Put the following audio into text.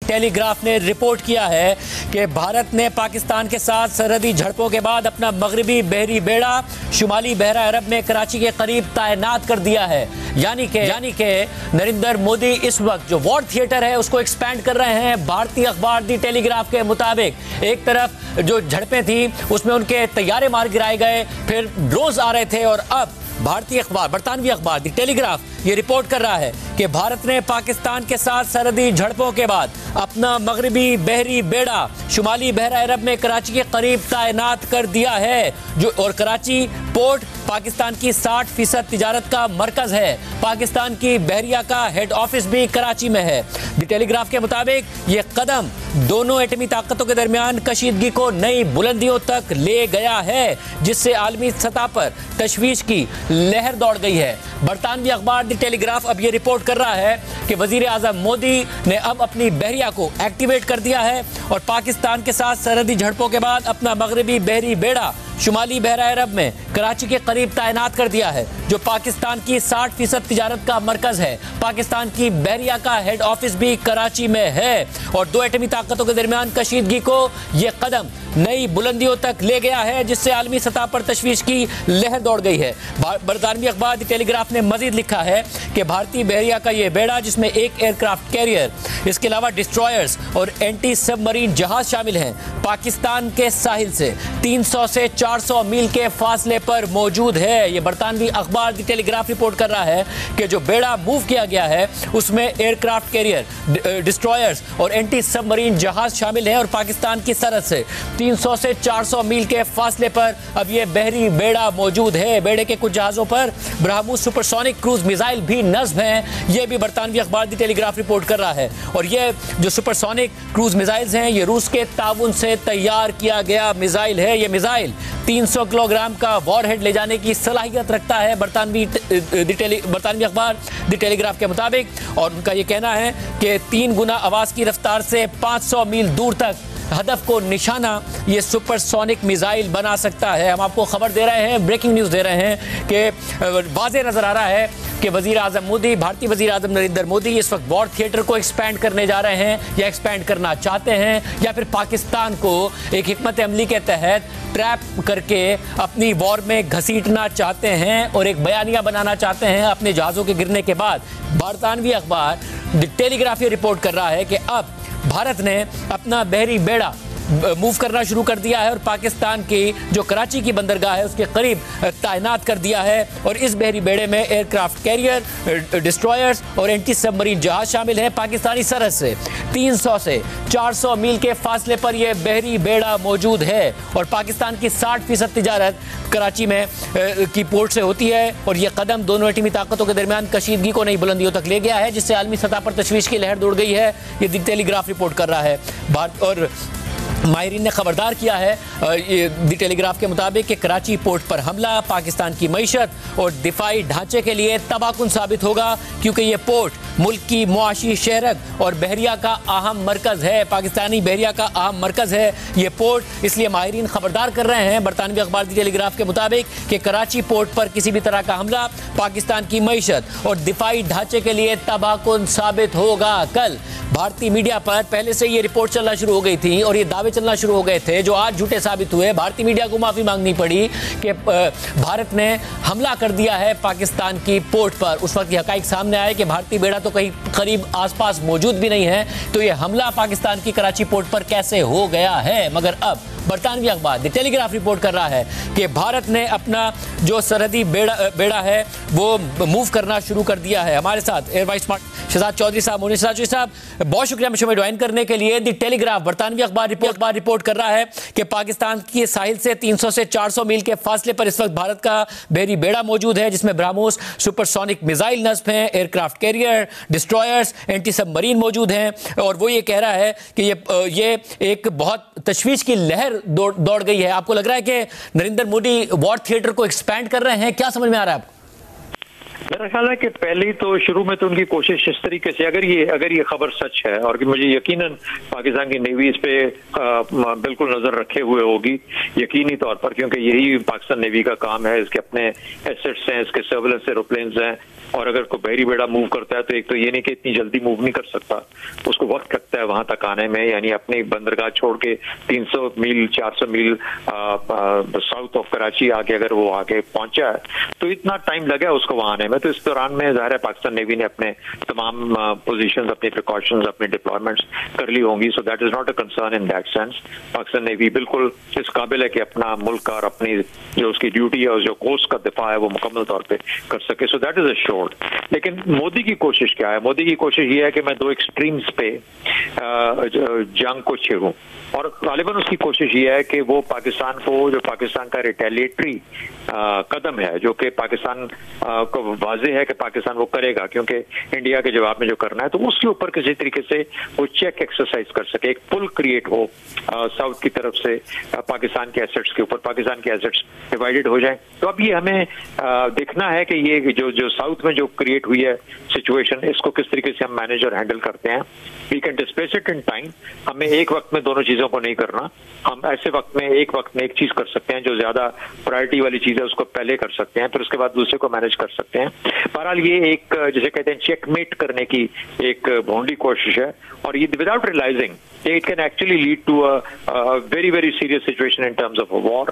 Telegraph ने report किया है कि भारत ने पाकिस्तान के साथ सरहदी झड़पों के बाद अपना मगरबी बहरी बेड़ा शुमाली बहरा अरब में कराची के करीब तैनात कर दिया है। यानी कि नरेंद्र मोदी इस वक्त जो वॉर थिएटर है उसको एक्सपैंड कर रहे हैं। भारतीय अखबार दी टेलीग्राफ के मुताबिक एक तरफ जो झड़पें थी उसमें उनके तैयारे मार गिराए गए, फिर ड्रोन्स आ रहे थे, और अब भारतीय अखबार, बरतानवी अखबार दी टेलीग्राफ ये रिपोर्ट कर रहा है कि भारत ने पाकिस्तान के साथ सरहदी झड़पों के बाद अपना मगरबी बहरी बेड़ा शुमाली बहरा अरब में कराची के करीब तैनात कर दिया है। और कराची पोर्ट पाकिस्तान की 60% तिजारत का मरकज है। पाकिस्तान की बहरिया का हेड ऑफिस भी कराची में है। दी टेलीग्राफ के मुताबिक ये कदम दोनों एटमी ताकतों के दरमियान कशीदगी को नई बुलंदियों तक ले गया है, जिससे आलमी सतह पर तशवीश की लहर दौड़ गई है। बरतानवी अखबार दी टेलीग्राफ अब ये रिपोर्ट कर रहा है कि वजीर आजम मोदी ने अब अपनी बहरिया को एक्टिवेट कर दिया है और पाकिस्तान के साथ सरहदी झड़पों के बाद अपना मगरबी बहरी बेड़ा शुमाली बहरा अरब में कराची के करीब तैनात कर दिया है, जो पाकिस्तान की 60% तिजारत का मरकज है। पाकिस्तान की बहरिया का हेड ऑफिस भी कराची में है और दो एटमी ताकतों के दरमियान कशीदगी को यह कदम नई बुलंदियों तक ले गया है, जिससे आलमी सतह पर तशवीश की लहर दौड़ गई है। बरतानवी अखबार दी टेलीग्राफ ने मजीद लिखा है कि भारतीय बहरिया का यह बेड़ा, जिसमें एक एयरक्राफ्ट कैरियर, इसके अलावा डिस्ट्रॉयर्स और एंटी सबमरीन जहाज शामिल हैं, पाकिस्तान के साहिल से 300 से 400 मील के फासले पर मौजूद है। यह बरतानवी अखबार दी टेलीग्राफ रिपोर्ट कर रहा है कि जो बेड़ा मूव किया गया है उसमें एयरक्राफ्ट कैरियर, डिस्ट्रॉयर्स और एंटी सबमरीन जहाज शामिल हैं और पाकिस्तान की सरहद से 300 से 400 मील के फासले पर अब यह बहरी बेड़ा मौजूद है। बेड़े के कुछ जहाज़ों पर ब्रह्मोस सुपरसोनिक क्रूज मिसाइल भी नस्ब हैं। यह भी बरतानवी अखबार दी टेलीग्राफ रिपोर्ट कर रहा है। और यह जो सुपरसोनिक क्रूज मिसाइल्स हैं ये रूस के ताउन से तैयार किया गया मिसाइल है। यह मिसाइल 300 किलोग्राम का वॉरहेड ले जाने की सलाहियत रखता है, बरतानवी अखबार दी टेलीग्राफ के मुताबिक। और उनका यह कहना है कि 3 गुना आवाज़ की रफ्तार से 500 मील दूर तक हदफ को निशाना ये सुपरसोनिक मिसाइल बना सकता है। हम आपको खबर दे रहे हैं, ब्रेकिंग न्यूज़ दे रहे हैं कि वाज़ेह नज़र आ रहा है कि वज़ीर आज़म मोदी, भारतीय वज़ीर आज़म नरेंद्र मोदी इस वक्त वॉर थिएटर को एक्सपैंड करने जा रहे हैं या एक्सपैंड करना चाहते हैं, या फिर पाकिस्तान को एक हिकमत अमली के तहत ट्रैप करके अपनी वॉर में घसीटना चाहते हैं और एक बयानिया बनाना चाहते हैं अपने जहाज़ों के गिरने के बाद। बरतानवी अखबार द टेलीग्राफ ये रिपोर्ट कर रहा है कि अब भारत ने अपना बहरी बेड़ा मूव करना शुरू कर दिया है और पाकिस्तान की जो कराची की बंदरगाह है उसके करीब तैनात कर दिया है। और इस बहरी बेड़े में एयरक्राफ्ट कैरियर, डिस्ट्रॉयर्स और एंटी सबमरीन जहाज शामिल हैं। पाकिस्तानी सरहद से 300 से 400 मील के फासले पर यह बहरी बेड़ा मौजूद है और पाकिस्तान की 60% तिजारत कराची में की पोर्ट से होती है। और यह कदम दोनों एटमी ताकतों के दरमियान कशीदगी को नई बुलंदियों तक ले गया है, जिससे आलमी सतह पर तशवीश की लहर दौड़ गई है। ये दी टेलीग्राफ रिपोर्ट कर रहा है। और माहिरीन ने खबरदार किया है दी टेलीग्राफ के मुताबिक कि कराची पोर्ट पर हमला पाकिस्तान की मईशत और दिफाई ढांचे के लिए तबाहकुन साबित होगा, क्योंकि ये पोर्ट मुल्क की मुआशी शहरत और बहरिया का अहम मरकज़ है। पाकिस्तानी बहरिया का अहम मरकज़ है ये पोर्ट। इसलिए माहिरीन खबरदार कर रहे हैं बरतानवी अखबार दी टेलीग्राफ के मुताबिक कि कराची पोर्ट पर किसी भी तरह का हमला पाकिस्तान की मईशत और दिफाई ढांचे के लिए तबाहकुन साबित होगा। कल भारतीय मीडिया पर पहले से ये रिपोर्ट चलना शुरू हो गई थी और ये दावे चलना शुरू हो गए थे जो आज झूठे साबित हुए। भारतीय मीडिया को माफी मांगनी पड़ी कि भारत ने हमला कर दिया है पाकिस्तान की पोर्ट पर। उस वक्त ये हकाइक सामने आए कि भारतीय बेड़ा तो कहीं करीब आसपास मौजूद भी नहीं है, तो ये हमला पाकिस्तान की कराची पोर्ट पर कैसे हो गया है। मगर अब बरतानवी अखबार द टेलीग्राफ रिपोर्ट कर रहा है कि भारत ने अपना जो सरहदी बेड़ा है वो मूव करना शुरू कर दिया है। हमारे साथ एयर वाइस स्मार्ट शहजाद चौधरी साहब, मोनी चौधरी साहब, बहुत शुक्रिया मुझे ज्वाइन करने के लिए। द टेलीग्राफ बरतानवी अखबार रिपोर्ट कर रहा है कि पाकिस्तान की साहिल से 300 से 400 मील के फासले पर इस वक्त भारत का बहरी बेड़ा मौजूद है, जिसमें ब्रह्मोस सुपरसोनिक मिसाइल नस्ब हैं, aircraft carrier, destroyers, anti submarine मौजूद हैं। और वो ये कह रहा है कि ये एक बहुत तशवीश की लहर दौड़ गई है। आपको लग रहा है कि नरेंद्र मोदी वॉर थिएटर को एक्सपैंड कर रहे हैं? क्या समझ में आ रहा है आपको? मेरा ख्याल है कि पहली तो शुरू में तो उनकी कोशिश इस तरीके से, अगर ये खबर सच है और कि मुझे यकीनन पाकिस्तान की नेवी इस पे बिल्कुल नजर रखे हुए होगी यकीनी तौर पर, क्योंकि यही पाकिस्तान नेवी का काम है। इसके अपने एसेट्स हैं, इसके सर्वेलेंस एरोप्लेन्स हैं, और अगर कोई बहरी बेड़ा मूव करता है तो एक तो ये नहीं कि इतनी जल्दी मूव नहीं कर सकता, उसको वक्त लगता है वहां तक आने में, यानी अपनी बंदरगाह छोड़ के 300 मील 400 मील साउथ ऑफ कराची आके अगर वो आगे पहुंचा है तो इतना टाइम लगा उसको वहां आने में। तो इस दौरान में जाहिर है पाकिस्तान नेवी ने अपने तमाम पोजीशंस, अपने प्रिकॉशंस, अपने डिप्लॉयमेंट्स कर ली होंगी। So that is not a concern in that sense. Pakistan navy बिल्कुल इस काबिल है कि अपना मुल्क और अपनी जो उसकी ड्यूटी है और जो कोस्ट का दिफा है वो मुकम्मल तौर पे कर सके। So that is assured. लेकिन मोदी की कोशिश क्या है? मोदी की कोशिश ये है कि मैं दो एक्सट्रीम्स पे जंग को छेड़ूं, और गालिबन उसकी कोशिश ये है कि वो पाकिस्तान को, जो पाकिस्तान का रिटेलिएटरी कदम है, जो कि पाकिस्तान को वाज़ेह है कि पाकिस्तान वो करेगा क्योंकि इंडिया के जवाब में जो करना है, तो उसके ऊपर किसी तरीके से वो चेक एक्सरसाइज कर सके, एक पुल क्रिएट हो साउथ की तरफ से पाकिस्तान के एसेट्स के ऊपर, पाकिस्तान के एसेट्स डिवाइडेड हो जाए। तो अब ये हमें देखना है कि ये जो साउथ में जो क्रिएट हुई है सिचुएशन, इसको किस तरीके से हम मैनेज और हैंडल करते हैं। We can displace it in time. हमें एक वक्त में दोनों चीजों को नहीं करना, हम ऐसे वक्त में एक चीज कर सकते हैं, जो ज्यादा प्रायोरिटी वाली चीज है उसको पहले कर सकते हैं, फिर उसके बाद दूसरे को मैनेज कर सकते हैं। बहरहाल ये एक जिसे कहते हैं चेकमेट करने की एक भोंडी कोशिश है, और ये without realizing it can actually lead to a very very serious situation in terms of a war.